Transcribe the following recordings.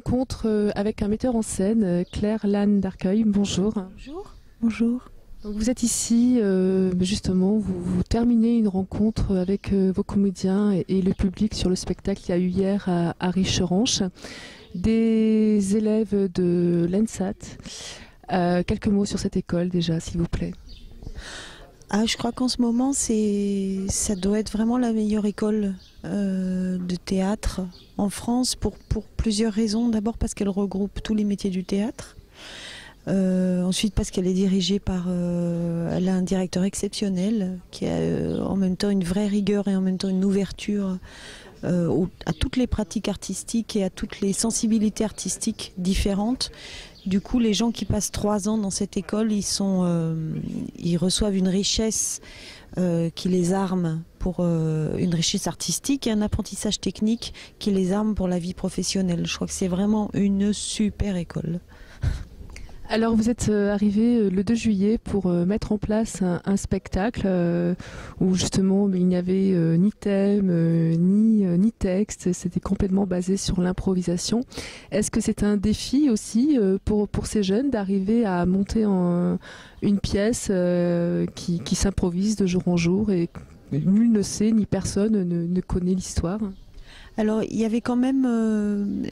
rencontre avec un metteur en scène, Claire Lannes d'Arcueil. Bonjour. Bonjour. Bonjour. Donc vous êtes ici, justement, vous terminez une rencontre avec vos comédiens et le public sur le spectacle qu'il y a eu hier à Richeranche. Des élèves de l'ENSAT. Quelques mots sur cette école déjà, s'il vous plaît. Je crois qu'en ce moment, ça doit être vraiment la meilleure école de théâtre en France pour plusieurs raisons. D'abord parce qu'elle regroupe tous les métiers du théâtre. Ensuite parce qu'elle est dirigée par... elle a un directeur exceptionnel qui a en même temps une vraie rigueur et en même temps une ouverture à toutes les pratiques artistiques et à toutes les sensibilités artistiques différentes. Du coup, les gens qui passent 3 ans dans cette école, ils reçoivent une richesse qui les arme pour une richesse artistique et un apprentissage technique qui les arme pour la vie professionnelle. Je crois que c'est vraiment une super école. Alors vous êtes arrivé le 2 juillet pour mettre en place un spectacle où justement il n'y avait ni thème, ni texte, c'était complètement basé sur l'improvisation. Est-ce que c'est un défi aussi pour ces jeunes d'arriver à monter une pièce qui s'improvise de jour en jour et nul ne sait, ni personne ne connaît l'histoire ? Alors, il y avait quand même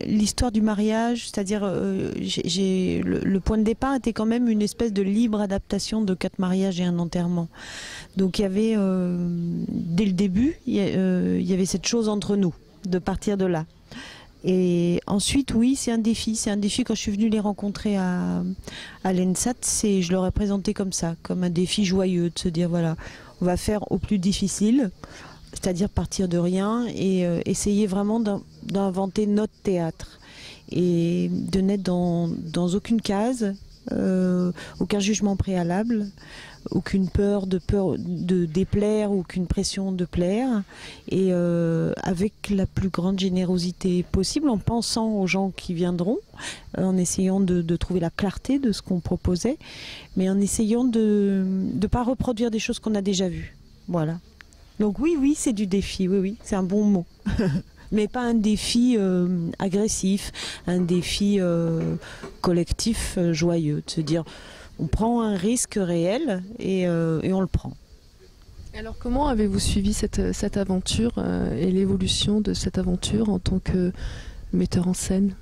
l'histoire du mariage, c'est-à-dire le point de départ était quand même une espèce de libre adaptation de 4 mariages et un enterrement. Donc il y avait, dès le début, il y avait cette chose entre nous, de partir de là. Et ensuite, oui, c'est un défi. C'est un défi quand je suis venue les rencontrer à l'ENSAT, je leur ai présenté comme ça, comme un défi joyeux, de se dire voilà, on va faire au plus difficile. C'est-à-dire partir de rien et essayer vraiment d'inventer notre théâtre et de n'être dans aucune case, aucun jugement préalable, aucune peur de déplaire, aucune pression de plaire et avec la plus grande générosité possible en pensant aux gens qui viendront, en essayant de trouver la clarté de ce qu'on proposait, mais en essayant de ne pas reproduire des choses qu'on a déjà vues. Voilà. Donc oui, c'est du défi, oui, c'est un bon mot. Mais pas un défi agressif, un défi collectif joyeux, de se dire on prend un risque réel et on le prend. Alors comment avez-vous suivi cette aventure et l'évolution de cette aventure en tant que metteur en scène ?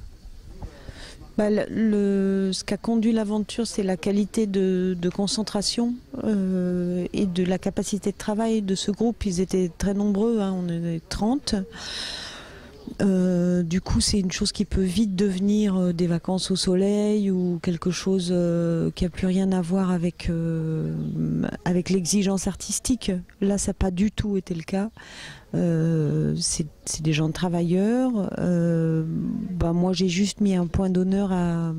Ce qui a conduit l'aventure, c'est la qualité de concentration et de la capacité de travail de ce groupe. Ils étaient très nombreux, hein, on est 30. Du coup, c'est une chose qui peut vite devenir des vacances au soleil ou quelque chose qui n'a plus rien à voir avec l'exigence artistique. Là, ça n'a pas du tout été le cas. C'est des gens travailleurs. Moi, j'ai juste mis un point d'honneur à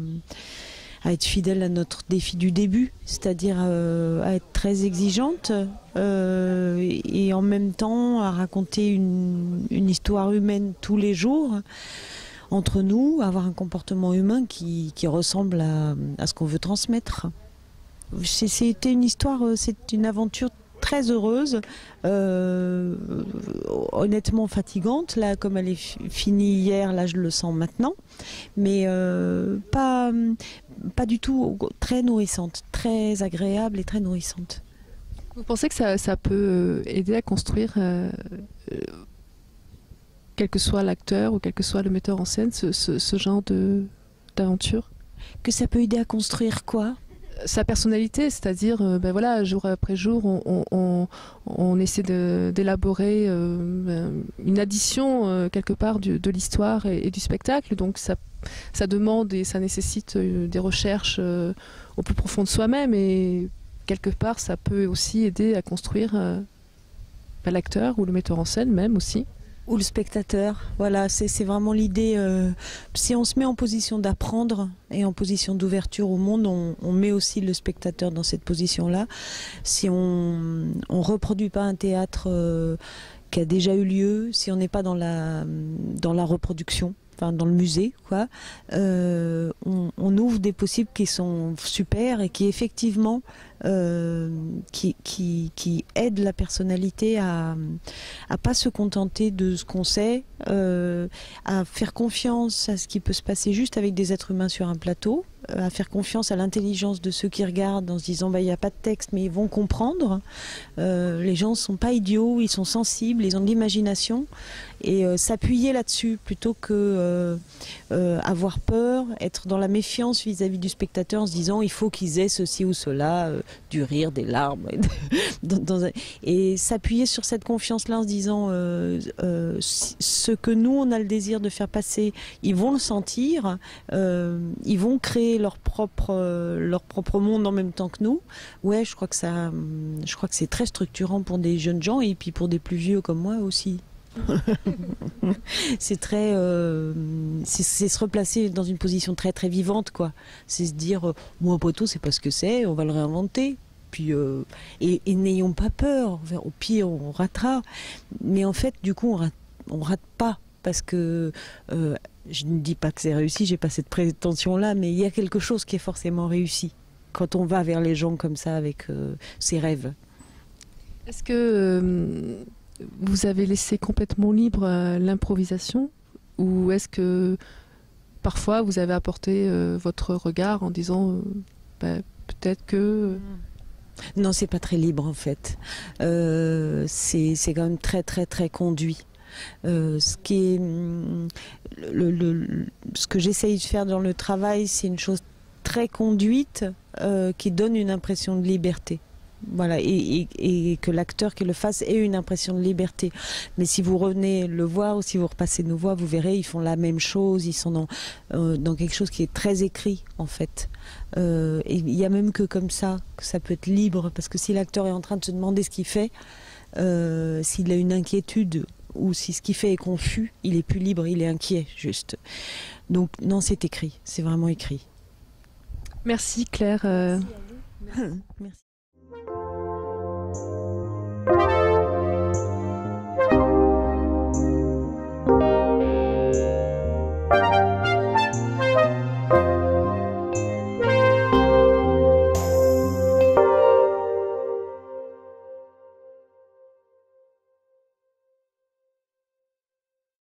être fidèle à notre défi du début, c'est-à-dire à être très exigeante et en même temps à raconter une histoire humaine tous les jours entre nous, avoir un comportement humain qui ressemble à ce qu'on veut transmettre. C'était une histoire, c'est une aventure très heureuse, honnêtement fatigante, là comme elle est finie hier, là je le sens maintenant, mais pas du tout, très nourrissante, très agréable et très nourrissante. Vous pensez que ça peut aider à construire, quel que soit l'acteur ou quel que soit le metteur en scène, ce genre d'aventure ? Que ça peut aider à construire quoi ? Sa personnalité, c'est-à-dire, jour après jour, on essaie d'élaborer une addition quelque part de l'histoire et du spectacle. Donc ça demande et ça nécessite des recherches au plus profond de soi-même. Et quelque part, ça peut aussi aider à construire l'acteur ou le metteur en scène même aussi. Ou le spectateur, voilà, c'est vraiment l'idée. Si on se met en position d'apprendre et en position d'ouverture au monde, on met aussi le spectateur dans cette position-là. Si on reproduit pas un théâtre qui a déjà eu lieu, si on n'est pas dans la reproduction, enfin dans le musée, quoi, on ouvre des possibles qui sont super et qui effectivement qui aident la personnalité à pas se contenter de ce qu'on sait, à faire confiance à ce qui peut se passer juste avec des êtres humains sur un plateau, à faire confiance à l'intelligence de ceux qui regardent en se disant bah, il n'y a pas de texte mais ils vont comprendre. Les gens ne sont pas idiots, ils sont sensibles, ils ont de l'imagination, et s'appuyer là-dessus plutôt que avoir peur, être dans la méfiance vis-à-vis du spectateur en se disant il faut qu'ils aient ceci ou cela, du rire, des larmes, et s'appuyer sur cette confiance-là en se disant ce que nous on a le désir de faire passer, ils vont le sentir, ils vont créer leur propre monde en même temps que nous. Ouais, je crois que c'est très structurant pour des jeunes gens et puis pour des plus vieux comme moi aussi. C'est très, c'est se replacer dans une position très très vivante, quoi. C'est se dire, moi après tout, c'est pas ce que c'est, on va le réinventer. Puis et n'ayons pas peur. Au pire, on ratera. Mais en fait, du coup, on rate pas parce que je ne dis pas que c'est réussi. J'ai pas cette prétention-là, mais il y a quelque chose qui est forcément réussi quand on va vers les gens comme ça avec ses rêves. Est-ce que vous avez laissé complètement libre l'improvisation, ou est-ce que parfois vous avez apporté votre regard en disant bah, peut-être que... Non, c'est pas très libre en fait. C'est quand même très très très conduit. Ce que j'essaye de faire dans le travail, c'est une chose très conduite qui donne une impression de liberté. Voilà, et que l'acteur qui le fasse ait une impression de liberté. Mais si vous revenez le voir ou si vous repassez nos voix, vous verrez, ils font la même chose, ils sont dans quelque chose qui est très écrit en fait. Et il y a même que comme ça que ça peut être libre, parce que si l'acteur est en train de se demander ce qu'il fait, s'il a une inquiétude ou si ce qu'il fait est confus, il est plus libre, il est inquiet juste. Donc non, c'est écrit, c'est vraiment écrit. Merci Claire. Merci. Merci.